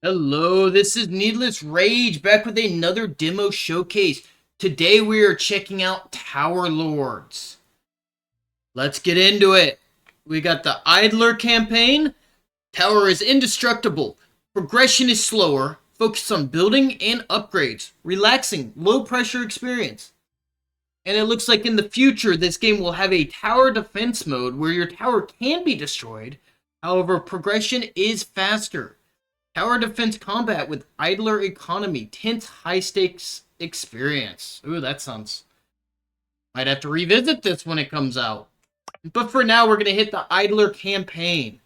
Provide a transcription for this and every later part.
Hello, this is Needless Rage back with another demo showcase. Today we are checking out Tower Lords. Let's get into it. We got the Idler campaign. Tower is indestructible. Progression is slower. Focus on building and upgrades. Relaxing, low pressure experience. And it looks like in the future this game will have a tower defense mode where your tower can be destroyed. However, progression is faster. Tower defense combat with idler economy. Tense high stakes experience. Ooh, that sounds... Might have to revisit this when it comes out. But for now, we're going to hit the idler campaign.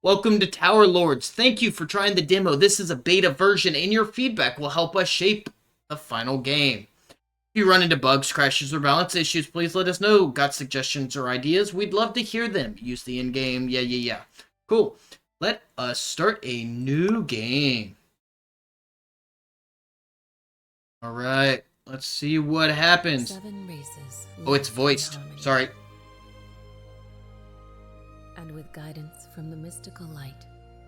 Welcome to Tower Lords. Thank you for trying the demo. This is a beta version, and your feedback will help us shape the final game. If you run into bugs, crashes, or balance issues, please let us know. Got suggestions or ideas? We'd love to hear them. Use the in-game. Yeah. Cool. Let us start a new game. Alright, let's see what happens. 7 races. Oh, it's voiced. Sorry. And with guidance from the mystical light,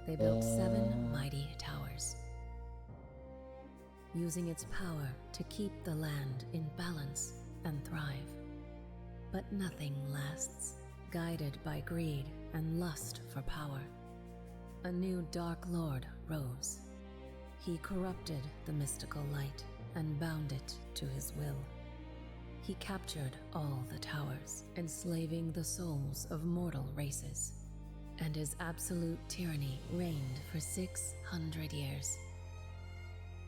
they built 7 mighty towers. Using its power to keep the land in balance and thrive. But nothing lasts, guided by greed and lust for power. A new Dark Lord rose. He corrupted the mystical light and bound it to his will. He captured all the towers, enslaving the souls of mortal races. And his absolute tyranny reigned for 600 years.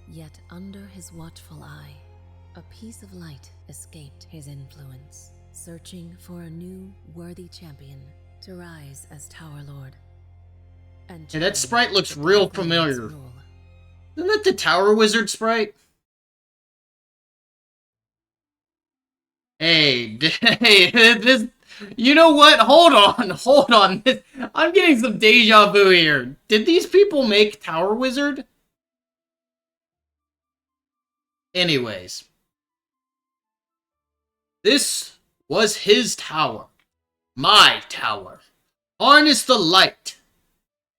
Yet under his watchful eye, a piece of light escaped his influence, searching for a new worthy champion to rise as Tower Lord. And that sprite looks real familiar. Isn't that the Tower Wizard sprite? Hey, this... You know what? Hold on. I'm getting some deja vu here. Did these people make Tower Wizard? Anyways. This was his tower. My tower. Harness the light.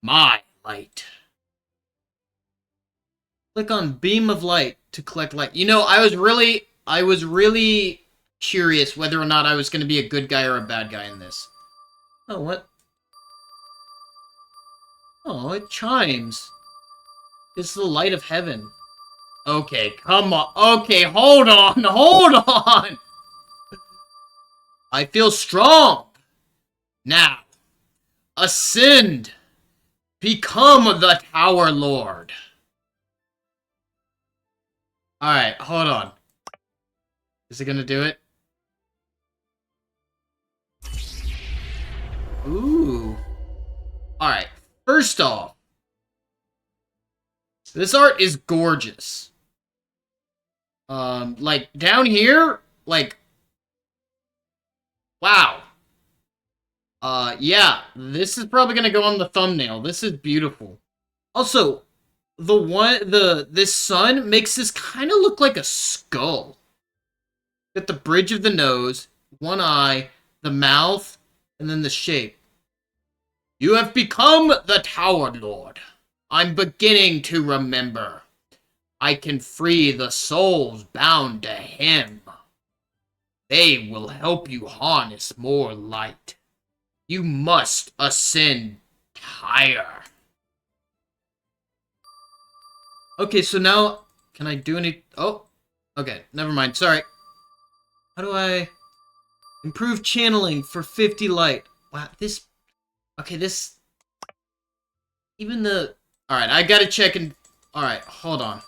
My light. Click on beam of light to collect light. You know, I was really curious whether or not I was going to be a good guy or a bad guy in this. Oh, what? Oh, it chimes. It's the light of heaven. Okay, come on. Okay, hold on. I feel strong. Now, ascend. Become the Tower Lord. Alright, hold on. Is it gonna do it? Ooh. Alright, first off, this art is gorgeous. Like, down here, like, wow. Yeah, this is probably gonna go on the thumbnail. This is beautiful. Also, this sun makes this kind of look like a skull. Got the bridge of the nose, one eye, the mouth, and then the shape. You have become the Tower Lord. I'm beginning to remember. I can free the souls bound to him. They will help you harness more light. You must ascend higher. Okay, so now, can I do any... Oh, okay, never mind, sorry. How do I... Improve channeling for 50 light. Wow, this... Okay, this... Even the... Alright, I gotta check and... Alright, hold on.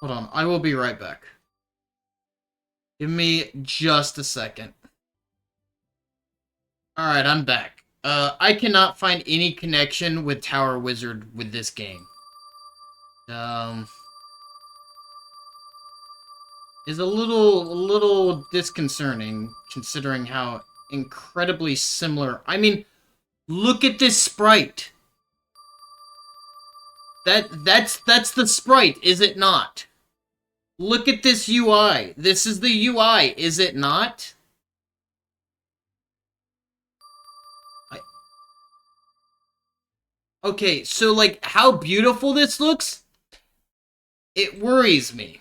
Hold on, I will be right back. Give me just a second. Alright, I'm back. I cannot find any connection with Tower Wizard with this game. Is a little disconcerting, considering how incredibly similar... I mean, look at this sprite! That's the sprite, is it not? Look at this UI. This is the UI, is it not? Okay, so like how beautiful this looks, it worries me.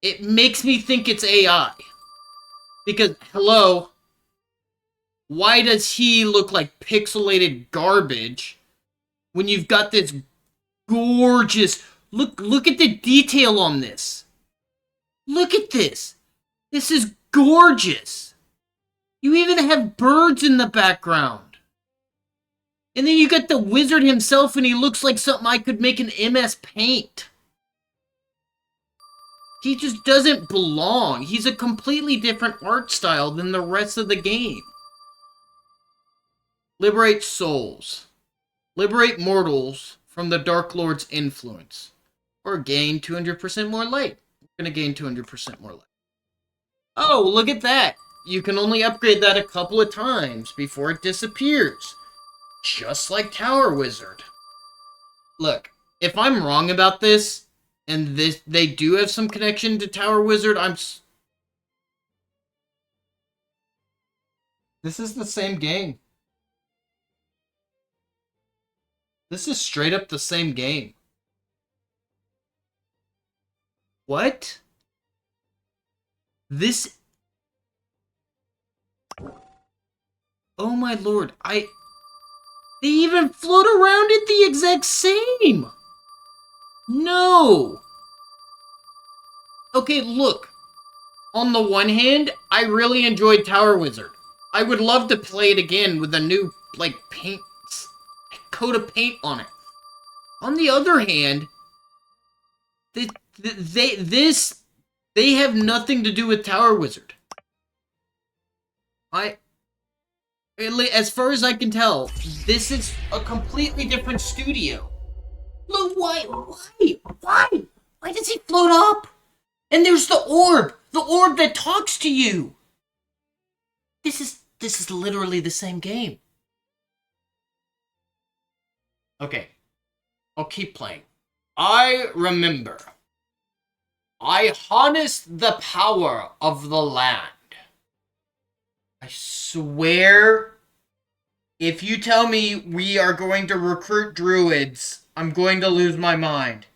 It makes me think it's AI. Because, hello, why does he look like pixelated garbage when you've got this gorgeous... Look at the detail on this. Look at this. This is gorgeous. You even have birds in the background. And then you got the wizard himself, and he looks like something I could make in MS Paint. He just doesn't belong. He's a completely different art style than the rest of the game. Liberate souls. Liberate mortals from the Dark Lord's influence. Or gain 200% more light. We're going to gain 200% more light. Oh, look at that. You can only upgrade that a couple of times before it disappears. Just like Tower Wizard. Look, if I'm wrong about this, and they do have some connection to Tower Wizard, This is the same game. This is straight up the same game. What? This... Oh my lord, They even float around it the exact same! No! Okay, look. On the one hand, I really enjoyed Tower Wizard. I would love to play it again with a new, like, coat of paint on it. On the other hand, they have nothing to do with Tower Wizard. As far as I can tell, this is a completely different studio. Look, why does he float up? And there's the orb that talks to you. This is literally the same game. Okay, I'll keep playing. I remember. I harness the power of the land. I swear, if you tell me we are going to recruit druids, I'm going to lose my mind.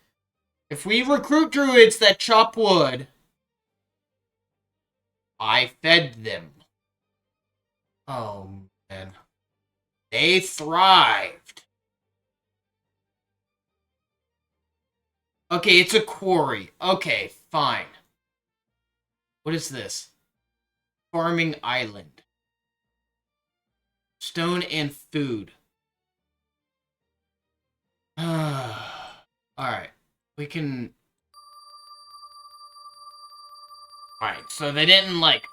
If we recruit druids that chop wood, I fed them. Oh, man. They thrived. Okay, it's a quarry. Okay, fine. What is this? Farming island. Stone and food. Alright. We can... Alright, so they didn't, like...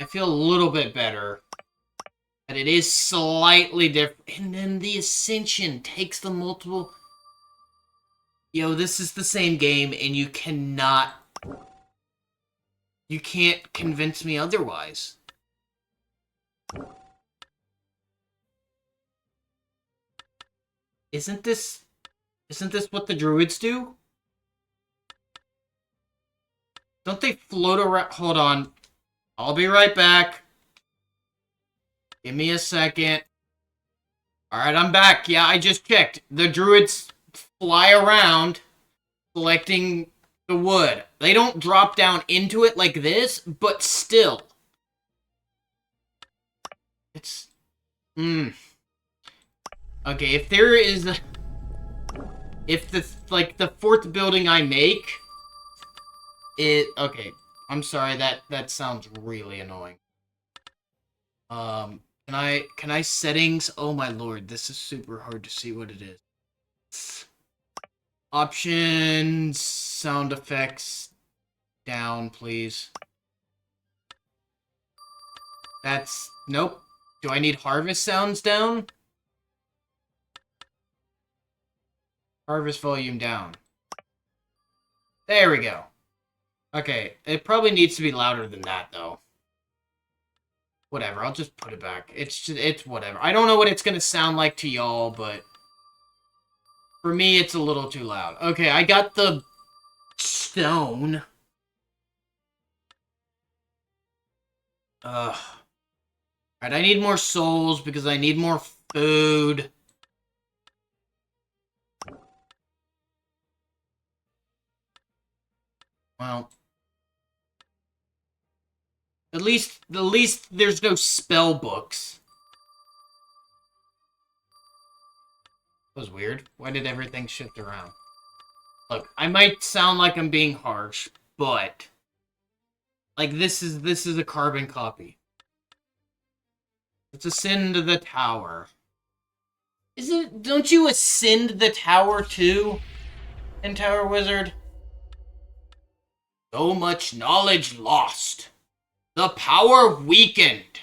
I feel a little bit better. But it is slightly different. And then the Ascension takes the multiple... Yo, this is the same game, and you cannot... You can't convince me otherwise. Isn't this what the druids do? Don't they float around? Hold on. I'll be right back. Give me a second. Alright, I'm back. Yeah, I just checked. The druids fly around collecting the wood. They don't drop down into it like this, but still. It's... Okay, if there is... If the fourth building I make... Okay, I'm sorry, that sounds really annoying. Can I settings? Oh my lord, this is super hard to see what it is. Options, sound effects, down, please. Nope. Do I need harvest sounds down? Harvest volume down. There we go. Okay, it probably needs to be louder than that, though. Whatever, I'll just put it back. It's whatever. I don't know what it's gonna sound like to y'all, but... For me, it's a little too loud. Okay, I got the... stone. Alright, Alright, I need more souls because I need more food. Well. At least there's no spell books. That was weird. Why did everything shift around? Look, I might sound like I'm being harsh, but like this is a carbon copy. Let's ascend to the tower. Don't you ascend the tower too in Tower Wizard? So much knowledge lost. The power weakened.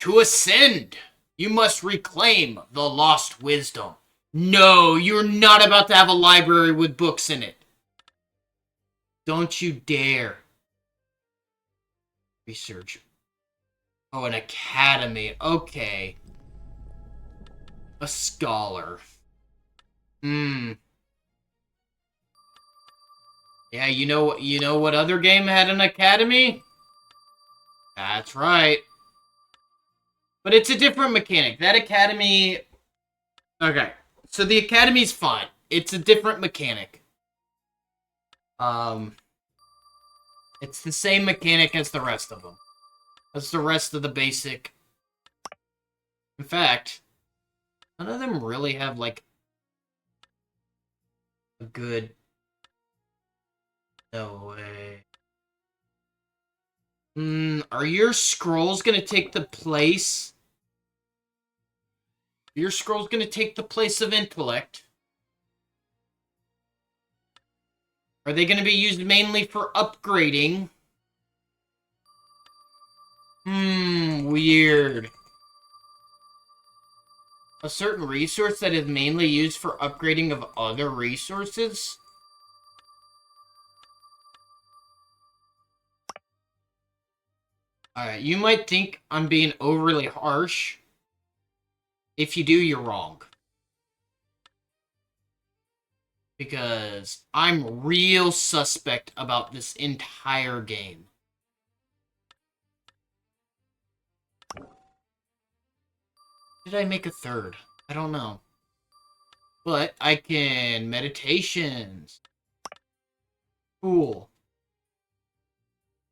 To ascend, you must reclaim the lost wisdom. No, you're not about to have a library with books in it. Don't you dare. Research. Oh, an academy. Okay. A scholar. Yeah, you know what other game had an academy? That's right. But it's a different mechanic. That academy... Okay. So the academy's fine. It's a different mechanic. It's the same mechanic as the rest of them. That's the rest of the basic. In fact, none of them really have, like, a good... No way. Are your scrolls gonna take the place? Your scroll's gonna take the place of intellect? Are they gonna be used mainly for upgrading? Weird. A certain resource that is mainly used for upgrading of other resources? Alright, you might think I'm being overly harsh. If you do, you're wrong. Because I'm real suspect about this entire game. Did I make a third? I don't know. But I can... Meditations. Cool.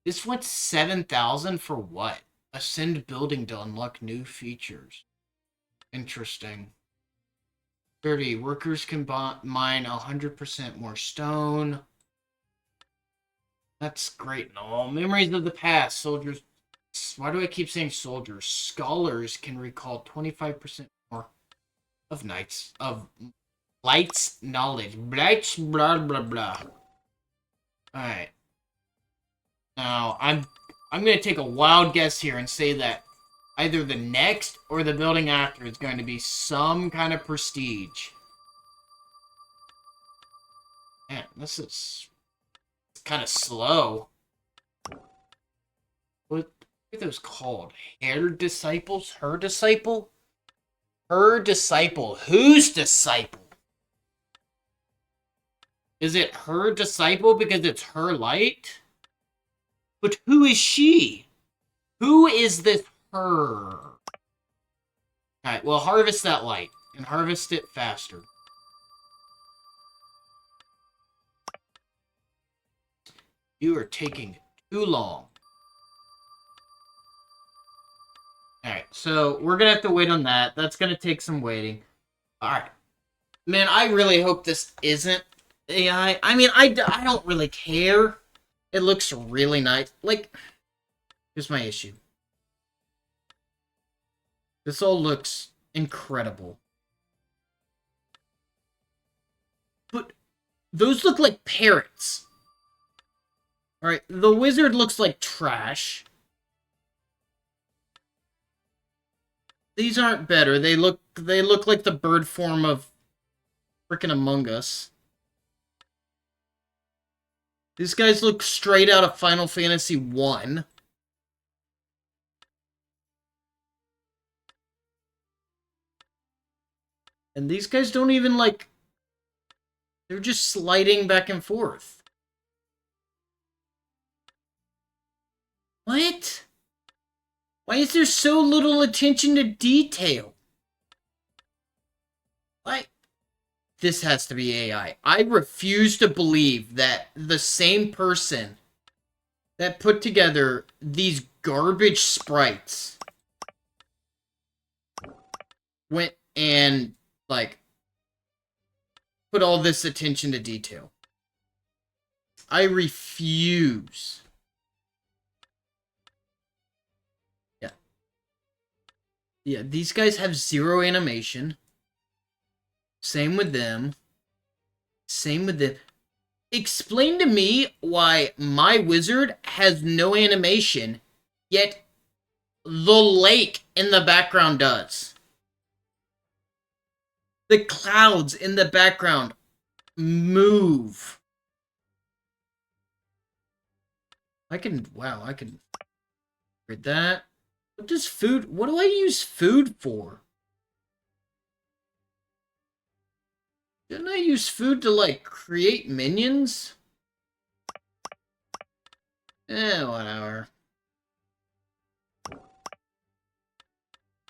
This went 7,000 for what? Ascend building to unlock new features. Interesting. 30. Workers can mine 100% more stone. That's great and all. Memories of the past. Soldiers... Why do I keep saying soldiers? Scholars can recall 25% more of knights. Of lights knowledge. Blights, blah, blah, blah. Alright. Now, I'm going to take a wild guess here and say that either the next or the building after is going to be some kind of prestige. Man, this is kind of slow. What are those called? Her disciples? Her disciple? Her disciple. Whose disciple? Is it her disciple because it's her light? But who is she? Who is this her? Alright, well, harvest that light. And harvest it faster. You are taking too long. Alright, so we're gonna have to wait on that. That's gonna take some waiting. Alright. Man, I really hope this isn't AI. I mean, I don't really care. It looks really nice. Like, here's my issue. This all looks incredible. But those look like parrots. Alright, the wizard looks like trash. These aren't better. They look like the bird form of frickin' Among Us. These guys look straight out of Final Fantasy 1. And these guys don't even, like... They're just sliding back and forth. What? Why is there so little attention to detail? Why? This has to be AI. I refuse to believe that the same person that put together these garbage sprites went and, like, put all this attention to detail. I refuse. Yeah. Yeah, these guys have zero animation. Same with them. Same with them. Explain to me why my wizard has no animation, yet the lake in the background does. The clouds in the background move. I can read that. What do I use food for? Didn't I use food to, like, create minions? Whatever.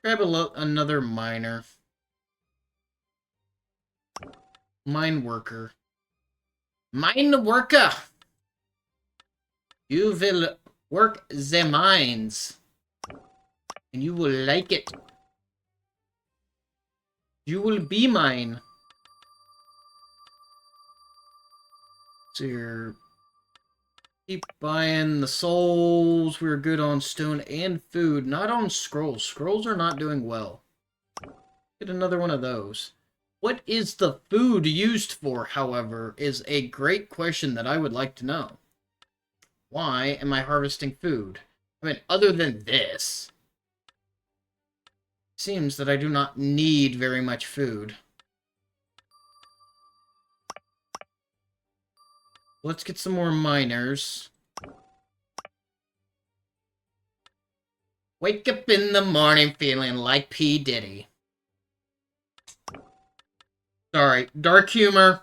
Grab another miner. Mine worker. Mine worker! You will work the mines. And you will like it. You will be mine. So you're... Keep buying the souls. We're good on stone and food. Not on scrolls. Scrolls are not doing well. Get another one of those. What is the food used for, however, is a great question that I would like to know. Why am I harvesting food? I mean, other than this, seems that I do not need very much food. Let's get some more miners. Wake up in the morning feeling like P. Diddy. Sorry, dark humor.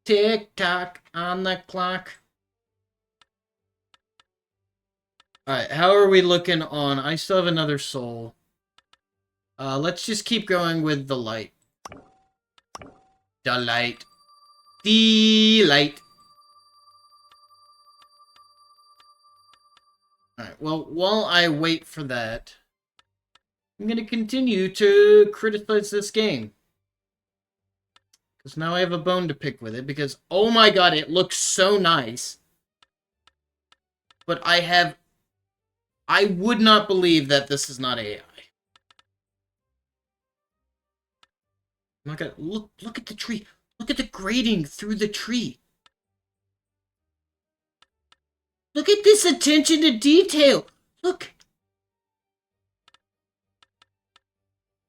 Tick-tock on the clock. Alright, how are we looking on... I still have another soul. Let's just keep going with the light. The light. The light. Alright, well, while I wait for that, I'm going to continue to criticize this game. Because now I have a bone to pick with it, because, oh my god, it looks so nice. But I would not believe that this is not AI. Oh my god, look at the tree. Look at the grading through the tree. Look at this attention to detail. Look.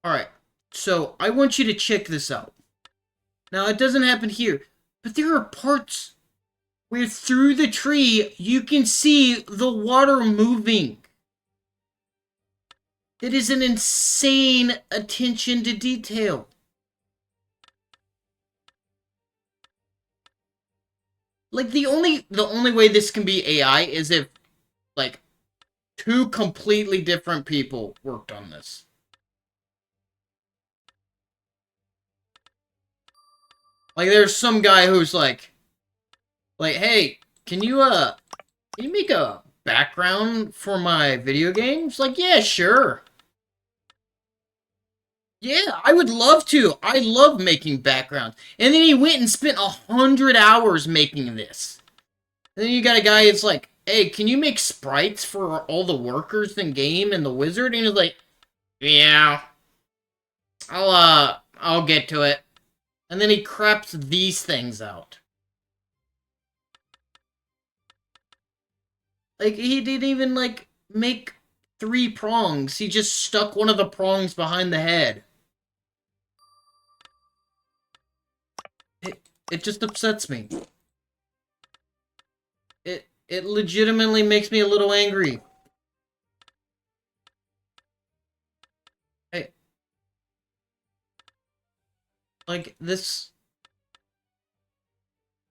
Alright, so I want you to check this out. Now, it doesn't happen here, but there are parts where through the tree you can see the water moving. It is an insane attention to detail. Like, the only way this can be AI is if, like, two completely different people worked on this. Like, there's some guy who's like, hey, can you make a background for my video games? Like, yeah, sure. Yeah, I would love to. I love making backgrounds. And then he went and spent 100 hours making this. And then you got a guy that's like, hey, can you make sprites for all the workers in game and the wizard? And he's like, yeah, I'll get to it. And then he craps these things out. Like, he didn't even, like, make 3 prongs. He just stuck one of the prongs behind the head. It just upsets me. It legitimately makes me a little angry. Hey. Like, this...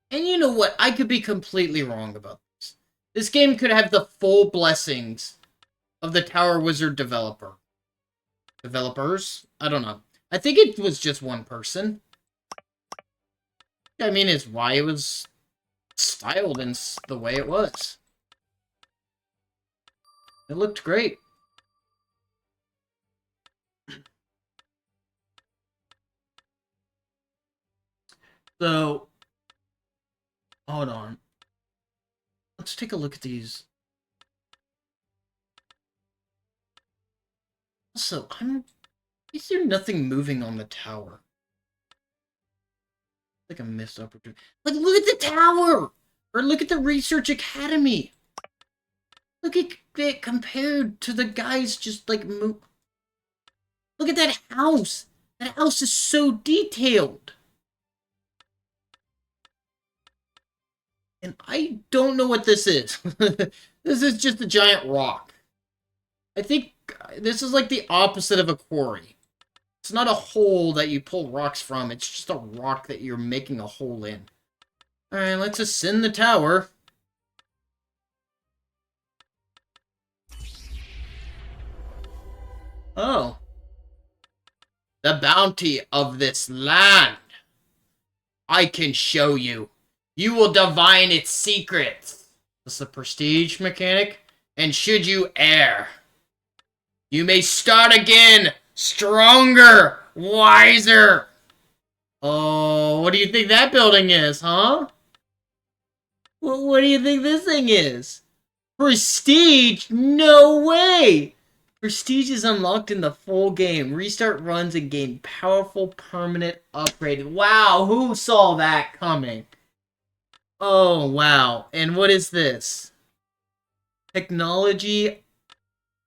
And you know what? I could be completely wrong about this. This game could have the full blessings of the Tower Wizard developers. I don't know. I think it was just one person. I mean, it's why it was styled in the way it was. It looked great. So, hold on. Let's take a look at these. Also, is there nothing moving on the tower? Like a missed opportunity. Like, look at the tower! Or look at the Research Academy! Look at it compared to the guys just, like, move. Look at that house! That house is so detailed! And I don't know what this is. This is just a giant rock. I think this is like the opposite of a quarry. It's not a hole that you pull rocks from. It's just a rock that you're making a hole in. Alright, let's ascend the tower. Oh. The bounty of this land. I can show you. You will divine its secrets. This is a prestige mechanic. And should you err, you may start again, stronger, wiser. Oh, what do you think that building is, huh? What do you think this thing is? Prestige? No way! Prestige is unlocked in the full game. Restart runs and gain powerful permanent upgrade. Wow, who saw that coming? Oh, wow. And what is this? Technology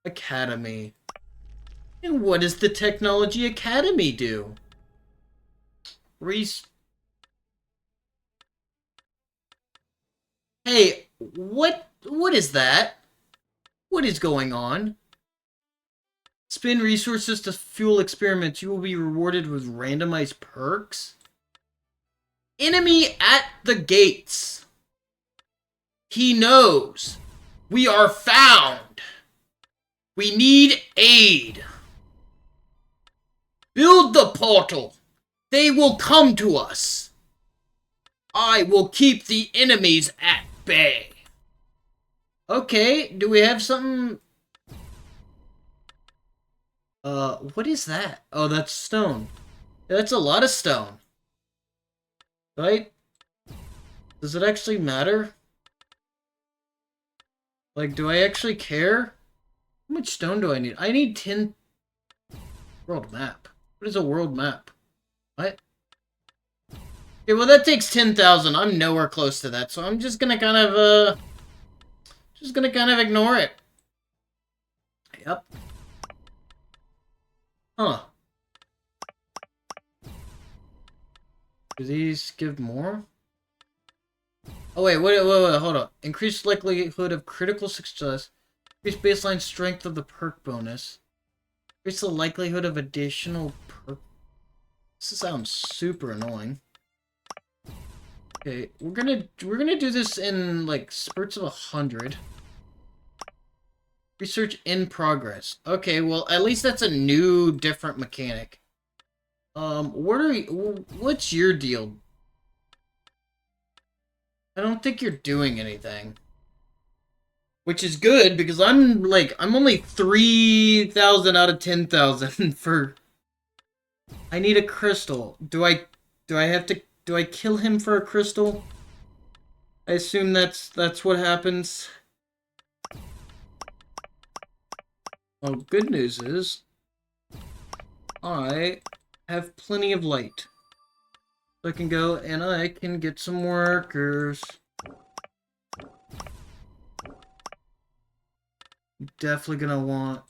Academy. And what does the Technology Academy do? Hey, what is that? What is going on? Spend resources to fuel experiments. You will be rewarded with randomized perks. Enemy at the gates. He knows. We are found. We need aid. Build the portal. They will come to us. I will keep the enemies at bay. Okay, do we have something? What is that? Oh, that's stone. That's a lot of stone. Right? Does it actually matter? Like, do I actually care? How much stone do I need? I need 10... World map. What is a world map? What? Okay, well that takes 10,000. I'm nowhere close to that, so I'm just gonna kind of, ignore it. Yep. Huh. Do these give more? Oh wait, wait, hold on. Increased likelihood of critical success. Increased baseline strength of the perk bonus. Increase the likelihood of additional perk. This sounds super annoying. Okay, we're gonna do this in like spurts of 100. Research in progress. Okay, well at least that's a new, different mechanic. What's your deal? I don't think you're doing anything. Which is good, because I'm only 3,000 out of 10,000 for... I need a crystal. Do I kill him for a crystal? I assume that's what happens. Oh, good news is... I have plenty of light. So I can go and I can get some workers. Definitely gonna want...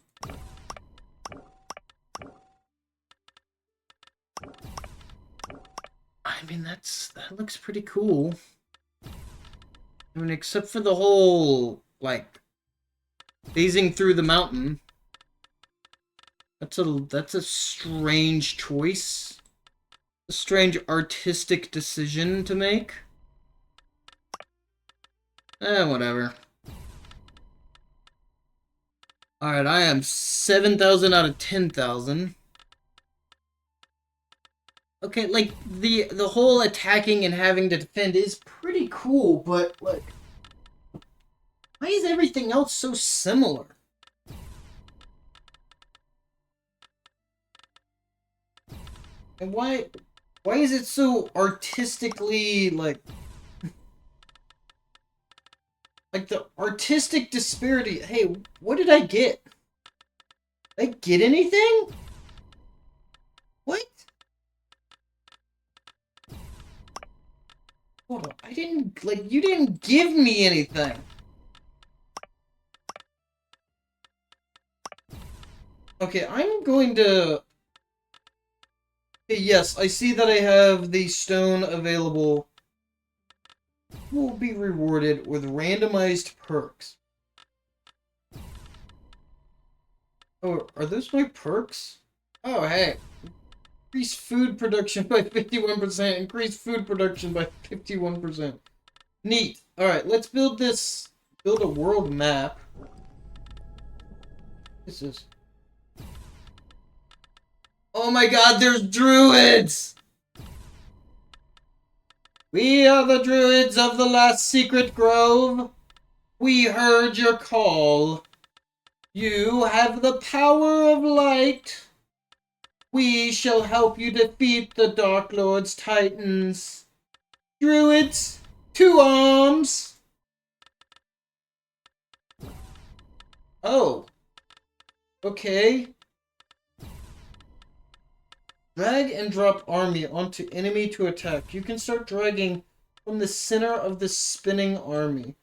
I mean, that looks pretty cool. I mean, except for the whole, like, phasing through the mountain. That's a strange choice. A strange artistic decision to make. Whatever. Alright, I am 7,000 out of 10,000. Okay, like, the whole attacking and having to defend is pretty cool, but, like, why is everything else so similar? And why is it so artistically, like the artistic disparity? Hey, what did I get? Did I get anything? What? Hold on, I didn't, like, you didn't give me anything. Okay, I'm going to... Okay, yes, I see that I have the stone available. Will be rewarded with randomized perks. Oh, are those my perks? Oh, hey. Increase food production by 51%. Increase food production by 51%. Neat. Alright, let's build this. Build a world map. This is... Oh my god, there's druids! We are the druids of the last secret grove. We heard your call. You have the power of light. We shall help you defeat the Dark Lord's titans. Druids, to arms! Oh. Okay. Drag and drop army onto enemy to attack. You can start dragging from the center of the spinning army.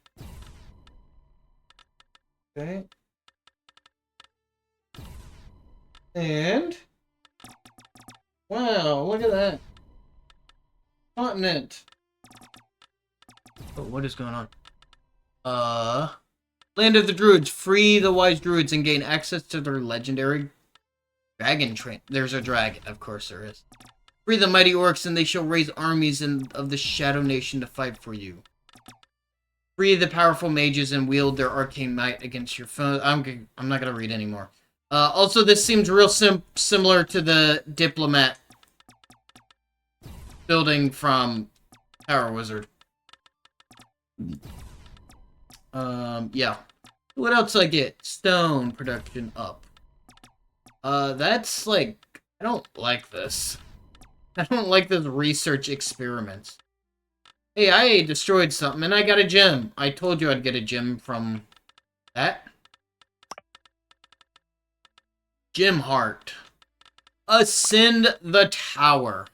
Okay. And... wow, look at that. Continent. Oh, what is going on? Land of the Druids. Free the wise druids and gain access to their legendary dragon train. There's a dragon, of course there is. Free the mighty orcs and they shall raise armies of the Shadow Nation to fight for you. Free the powerful mages and wield their arcane might against your foes. I'm not gonna read anymore. Also, this seems real similar to the diplomat building from Power Wizard. Yeah. What else I get? Stone production up. That's like... I don't like this. I don't like those research experiments. Hey, I destroyed something and I got a gem. I told you I'd get a gem from that. Gem heart. Ascend the tower.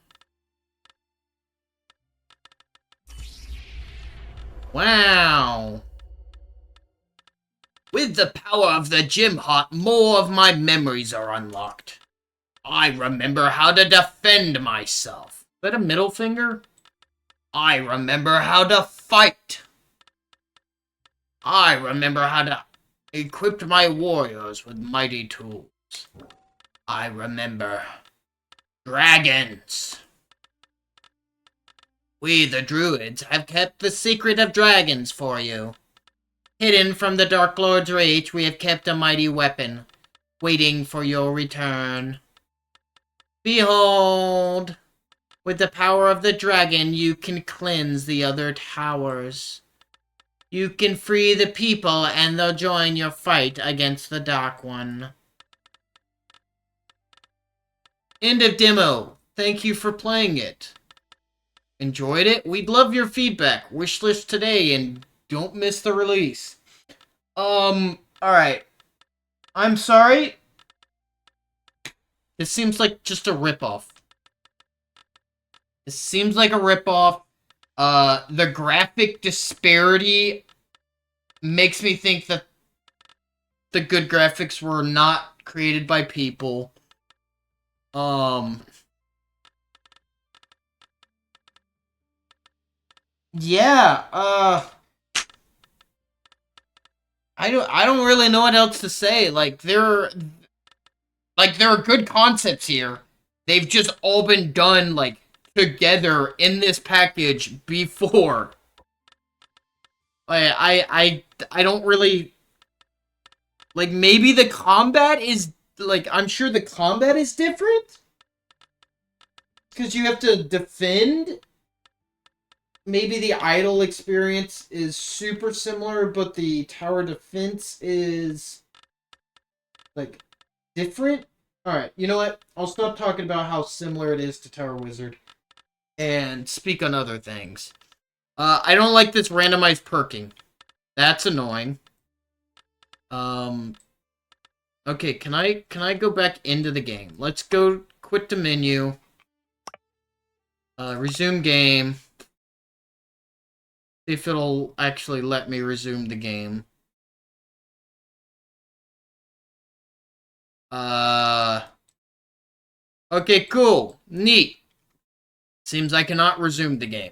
Wow. With the power of the gem heart, more of my memories are unlocked. I remember how to defend myself. Is that a middle finger? I remember how to fight. I remember how to equip my warriors with mighty tools. I remember dragons. We, the druids, have kept the secret of dragons for you. Hidden from the Dark Lord's reach, we have kept a mighty weapon, waiting for your return. Behold! With the power of the dragon, you can cleanse the other towers. You can free the people, and they'll join your fight against the Dark One. End of demo. Thank you for playing it. Enjoyed it? We'd love your feedback. Wishlist today, and don't miss the release. Alright. I'm sorry. This seems like just a ripoff. It seems like a ripoff. The graphic disparity makes me think that the good graphics were not created by people. Yeah, I don't really know what else to say. Like there are good concepts here. They've just all been done like together in this package before. I don't really Like, maybe the combat is, like, I'm sure the combat is different. Because you have to defend. Maybe the idle experience is super similar, but the tower defense is, like, different. Alright, you know what? I'll stop talking about how similar it is to Tower Wizard and speak on other things. I don't like this randomized perking. That's annoying. Okay, can I go back into the game? Let's go quit the menu. Resume game. See if it'll actually let me resume the game. Okay, cool. Neat. Seems I cannot resume the game.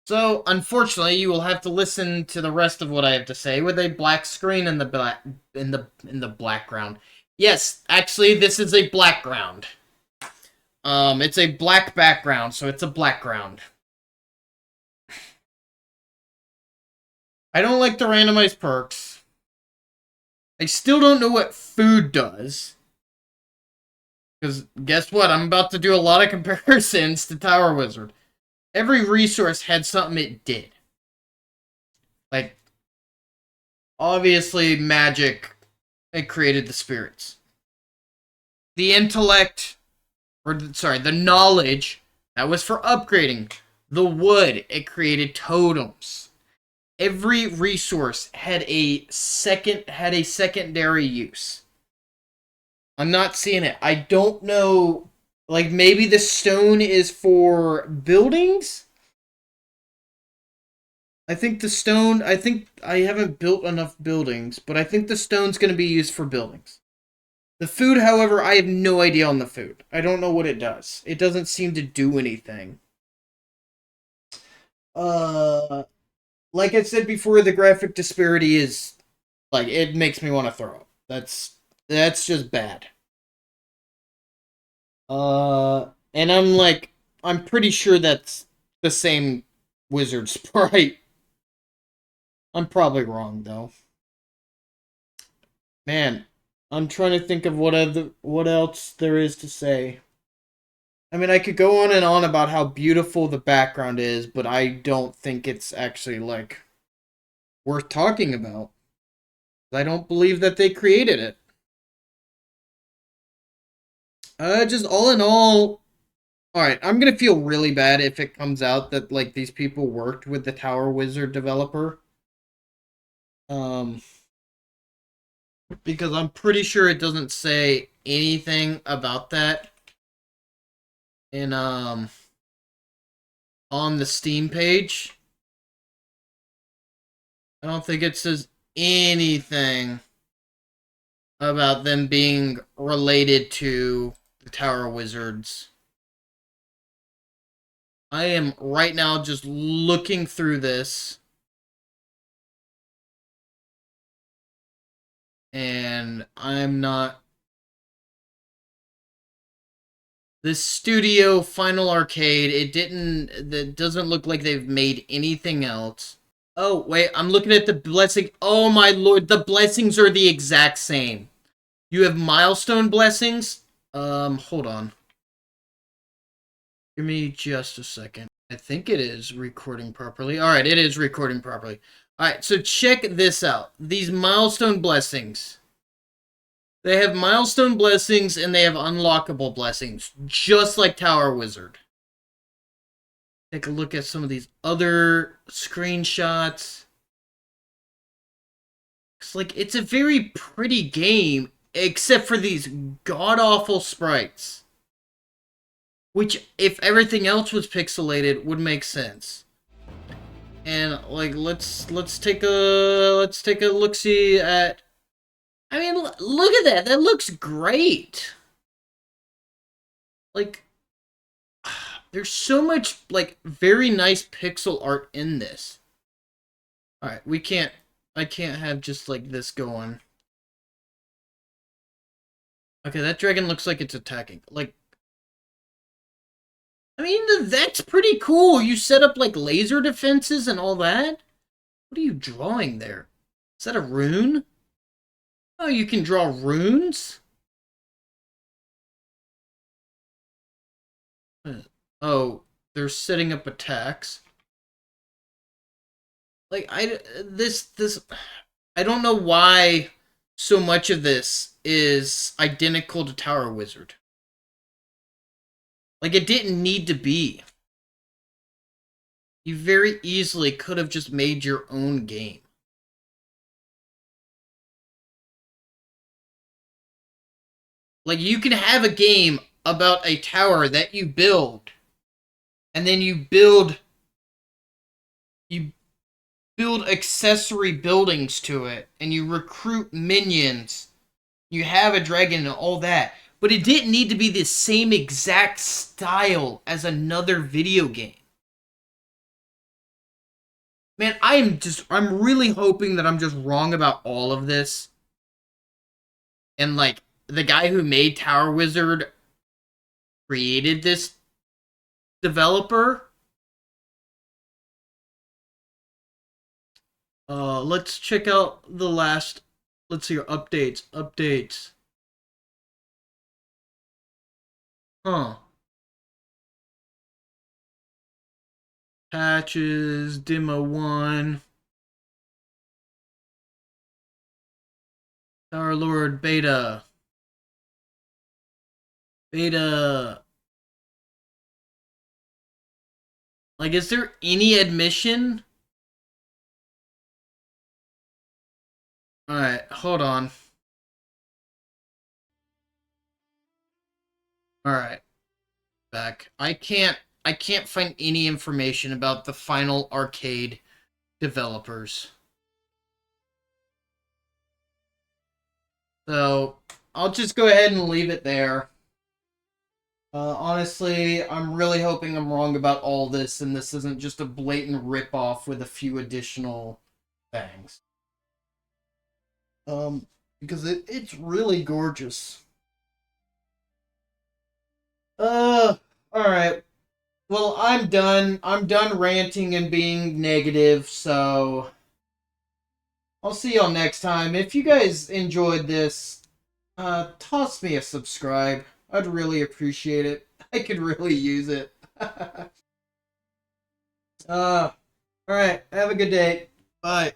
So, unfortunately, you will have to listen to the rest of what I have to say with a black screen in the background. Yes, actually, this is a background. It's a black background, so it's a background. I don't like the randomized perks. I still don't know what food does. Because guess what? I'm about to do a lot of comparisons to Tower Wizard. Every resource had something it did. Like, obviously, magic, it created the spirits. The intellect, the knowledge, that was for upgrading. The wood, it created totems. Every resource had a secondary use. I'm not seeing it. I don't know. Like, maybe the stone is for buildings? I think I haven't built enough buildings, but I think the stone's going to be used for buildings. The food, however, I have no idea on the food. I don't know what it does. It doesn't seem to do anything. Like I said before, the graphic disparity is, like, it makes me want to throw up. That's just bad. And I'm pretty sure that's the same wizard sprite. I'm probably wrong, though. Man, I'm trying to think of what else there is to say. I mean, I could go on and on about how beautiful the background is, but I don't think it's actually, like, worth talking about. I don't believe that they created it. Just all in all, alright, I'm gonna feel really bad if it comes out that, like, these people worked with the Tower Wizard developer. Because I'm pretty sure it doesn't say anything about that in, on the Steam page. I don't think it says anything about them being related to the Tower Wizards. I am right now just looking through this. And I'm not... This Studio Final Arcade, it doesn't look like they've made anything else. Oh, wait, I'm looking at the blessing. Oh my lord, the blessings are the exact same. You have milestone blessings. Hold on. Give me just a second. I think it is recording properly. Alright, it is recording properly. Alright, so check this out. These milestone blessings. They have milestone blessings and they have unlockable blessings. Just like Tower Wizard. Take a look at some of these other screenshots. It's a very pretty game, except for these god-awful sprites. Which, if everything else was pixelated, would make sense. And, like, let's take a look-see at... I mean, look at that! That looks great! Like... There's so much, like, very nice pixel art in this. Alright, I can't have just, like, this going. Okay, that dragon looks like it's attacking. Like, I mean, that's pretty cool. You set up, like, laser defenses and all that. What are you drawing there? Is that a rune? Oh, you can draw runes? Oh, they're setting up attacks. Like, I don't know why so much of this is identical to Tower Wizard. Like, it didn't need to be. You very easily could have just made your own game. Like, you can have a game about a tower that you build, and then you build accessory buildings to it, and you recruit minions. You have a dragon and all that. But it didn't need to be the same exact style as another video game. Man, I'm really hoping that I'm just wrong about all of this. And, like, the guy who made Tower Wizard created this developer. Let's check out the last, let's see, updates. Huh. Patches, Demo 1. Tower Lord Beta. Like, is there any admission? Alright, hold on. Alright. Back. I can't find any information about the Final Arcade developers. So, I'll just go ahead and leave it there. Honestly, I'm really hoping I'm wrong about all this and this isn't just a blatant ripoff with a few additional things. Because it's really gorgeous. Alright. Well, I'm done. I'm done ranting and being negative, so I'll see y'all next time. If you guys enjoyed this, toss me a subscribe. I'd really appreciate it. I could really use it. Alright. Have a good day. Bye.